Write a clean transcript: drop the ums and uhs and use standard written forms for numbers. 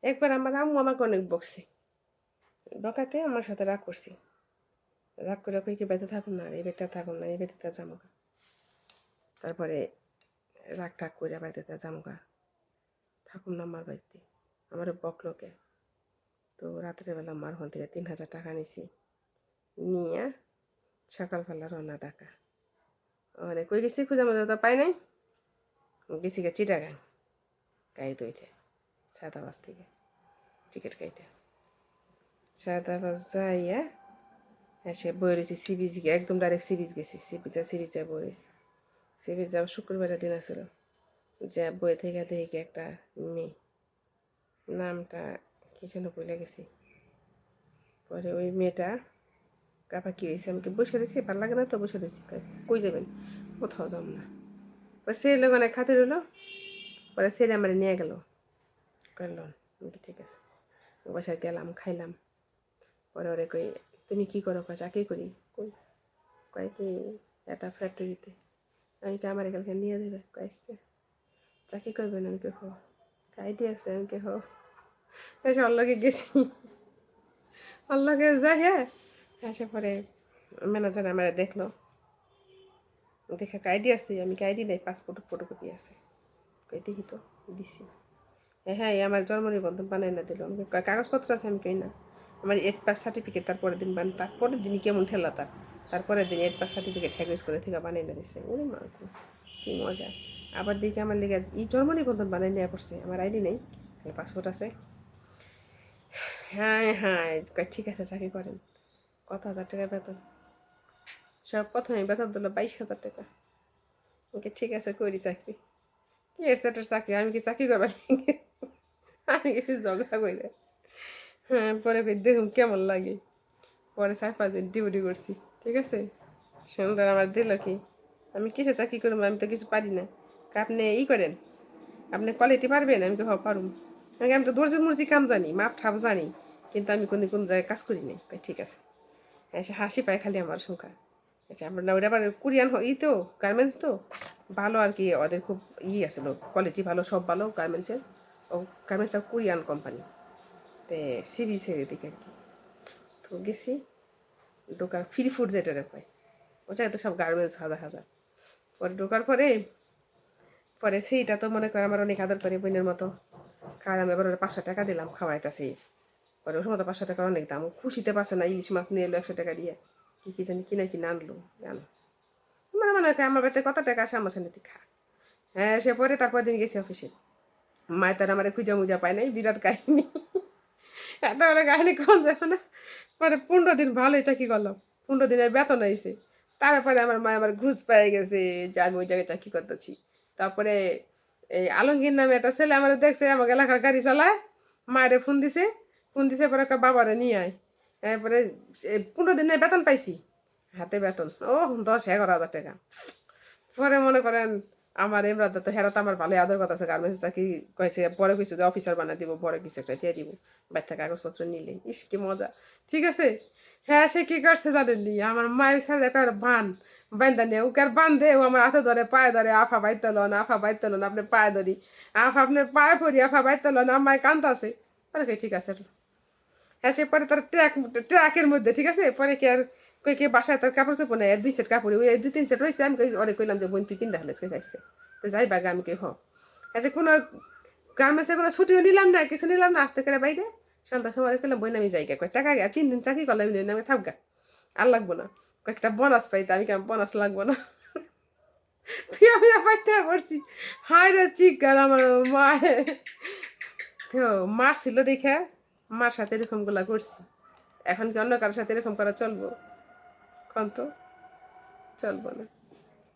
একবার আমার আম্মু আমাকে অনেক বকছে, বকাতে আমার সাথে রাগ করছি। রাগ করে কই কি বেঁধে থাকুন না, এই বেঁধে থাকুন না, এই বেঁধেতে জামুকা। তারপরে রাগ টাগ করে বাড়িতে জামুকা থাকুন না আমার বাড়িতে, আমার বকলোকে। তো রাত্রেবেলা আমার ওখান থেকে 3,000 টাকা নিছি, নিয়ে সকালবেলা রওনা ঢাকা। মানে কই গেছি খুঁজে মজা তো পাই নাই, গেছি গে চিটাগাং গাড়িতে উঠে সাদাবাস থেকে টিকিট কাইটে সাদাবাস যাইয়া এসে বই রয়েছি সি বিচ গিয়ে, একদম ডাইরেক্ট সি বিচ গেছি। সি বিচে বই রয়েছি। সি বিচ যাওয়া শুক্রবারের দিন আসলো, যে বই থেকে দেখি একটা মেয়ে, নামটা কি যেন বলে গেছি। পরে ওই মেয়েটা কাপা কী হয়েছে, আমাকে বসে রয়েছি, ভালো লাগে না তো বসে রয়েছি। কই যাবেন? কোথাও যাব না। পরে সেই লোক অনেক খাতির হলো, পরে ছেলে আমার নিয়ে গেল, করলাম ঠিক আছে। বাসায় গেলাম, খাইলাম। পরে ওরে কই তুমি কী করো? কয় চাকরি করি। কই? কয় কি একটা ফ্যাক্টরিতে। আমি কি আমার এখানকে নিয়ে দেবে? কয়েছে চাকরি করবেন? আমি কে হো আইডিয়া আছে, আমি কে হো এসে অল্লগে গেছি। অল্লগে যাই হ্যাঁ, এসে পরে ম্যানেজার আমার দেখলো, দেখে আইডি আছে, আমি কি আইডি নাই, পাসপোর্ট ফটোকপি আছে। কই দেখি তো, দিছি। হ্যাঁ আমার জন্ম নিবন্ধন বানাই না দিল। আমাকে কাগজপত্র আছে, আমি কই না। আমার 8 পাস সার্টিফিকেট তারপরের দিন তারপরের দিনই কেমন ঠেলা তারপরের দিন 8 পাস সার্টিফিকেট হ্যাগেজ করে থেকে বানাই না দিছে। ওরে মা কি মজা। আবার দেখি আমার লেগে জন্ম নিবন্ধন বানাই নেওয়া পড়ছে, আমার আইডি নেই, পাসপোর্ট আছে। হ্যাঁ হ্যাঁ ঠিক আছে চাকরি করেন। কত হাজার টাকা বেতন? সব প্রথমে বেতন দিল 22,000 টাকা। ওকে ঠিক আছে করি চাকরি। কি এর চাকরি? আমি কি চাকরি করবার আমি কিছু ঝগড়া করে। হ্যাঁ পরে দেখুন কেমন লাগে। পরে 4-5 দিন ডিউটি করছি, ঠিক আছে। সুন্দর আমার দিল কি, আমি কিসে চাকরি করবো? আমি তো কিছু পারি না। আপনি করেন, আপনি কোয়ালিটি পারবেন? আমি তো পারুম। আমি তো দর্জি মুরজি কাম জানি, মাপ ঠাপ জানি, কিন্তু আমি কোন জায়গায় কাজ করি নাই। ঠিক আছে। এসে হাসি পায় খালি আমার সংখ্যা। আচ্ছা আমরা না, ওটা আবার কোরিয়ান তো গার্মেন্টস তো ভালো আর কি, ওদের খুব আসলো, কোয়ালিটি ভালো, সব ভালো গার্মেন্টসের। ও গার্মেন্টসটা কোরিয়ান কোম্পানি, তে সিবি ছেড়ে দিকে আর কি। তো গেছি, ঢোকার ফ্রি ফুড যেটারে পায়, ও জায়গায় তো সব গার্মেন্টস হাজার হাজার। পরে ঢোকার পরে সেইটা তো মনে করে আমার অনেক আদর করে বোনের মতো। খাওয়ালাম, এবার ওরা 500 টাকা দিলাম, খাওয়াইতেছি। পরে ওর সময় তো 500 টাকা অনেক দাম, ও খুশিতে পারছে না, ইলিশ মাছ নিয়ে এলো 100 টাকা দিয়ে, কি জানি কিনা আনলো জানো। মনে আমার বাড়িতে কত টাকা আসে, আমার সামনে খা। হ্যাঁ সে পরে তারপর দিন গেছি অফিসে, মায় তার আমার খুঁজা মুজা পায় নাই, বিরাট কাহিনী। এত বড় কাহিনী কোন যাবে না। পরে 15 দিন ভালোই চাকরি করলাম, 15 দিনের বেতন আইছে। তারপরে আমার মা আমার ঘুষ পেয়ে গেছে যে আমি ওই জায়গায় চাকরি করতেছি। তারপরে এই আলমগীর নামে একটা ছেলে আমার দেখছে, আমাকে এলাকার গাড়ি চালায়, মায়েরে ফোন দিছে পরে বাবারে নিয়ে আয়। এরপরে 15 দিনের বেতন পাইছি, হাতে বেতন 10-11 হাজার টাকা। পরে মনে করেন আমার এমরাদা তো হেরা তো আমার ভালোই আদর কথা আছে, গার্মেন্টস চাকরি কয়েছে, পরে কিছু যে অফিসার বানা দিব, পরে কিছু একটা দিয়ে দিব, বাচ্চা কাগজপত্র নিলে। ইস কি মজা, ঠিক আছে। হ্যাঁ সে কি করছে জানেননি, আমার মায়ের সাথে বান্ধা নিয়ে ওকে আর বান্ধে, ও আমার হাতে ধরে পায়ে ধরে, আফা বাইতে লন, আফা বাইতে লন, আপনি পায়ে ধরি, আফা আপনার পায়ে পড়ি, আফা বাইতে লন, আমায় কান্দাছে। পরে ঠিক আছে। হ্যাঁ সে পরে তার ট্রাকের মধ্যে, ঠিক আছে। পরে কি আর কই কে বাসায় তার কাপড় চোপড় নেই, 2 সেট কাপড়, ওই 2-3 সেট রয়েছে। আমি অনেক কইলাম যে বোন তুই কিনতে হলে চাইছে, তো যাই বাগে আমি কে হ্যাঁ যে কোনো গার্মেন্টসে কোনো ছুটিও নিলাম না, কিছু নিলাম না, আসতে করে বাইরে সন্ধ্যার সময় করলাম বই আমি যাই কয় টাকা 3 দিন চাকরি করলাম, আমি থাকগা আর লাগবো না, কয়েকটা বোনাস পাইতে। আমি কেমন বোনাস লাগবো না, তুই আমি পাইতে পড়ছি। হায় রে চিকার আমার মায়ের, তো মার ছিল দেখে মার সাথে এরকম গুলা করছি। এখন কি অন্য কারোর সাথে এরকম করা চলবো? কন তো, চলবো না।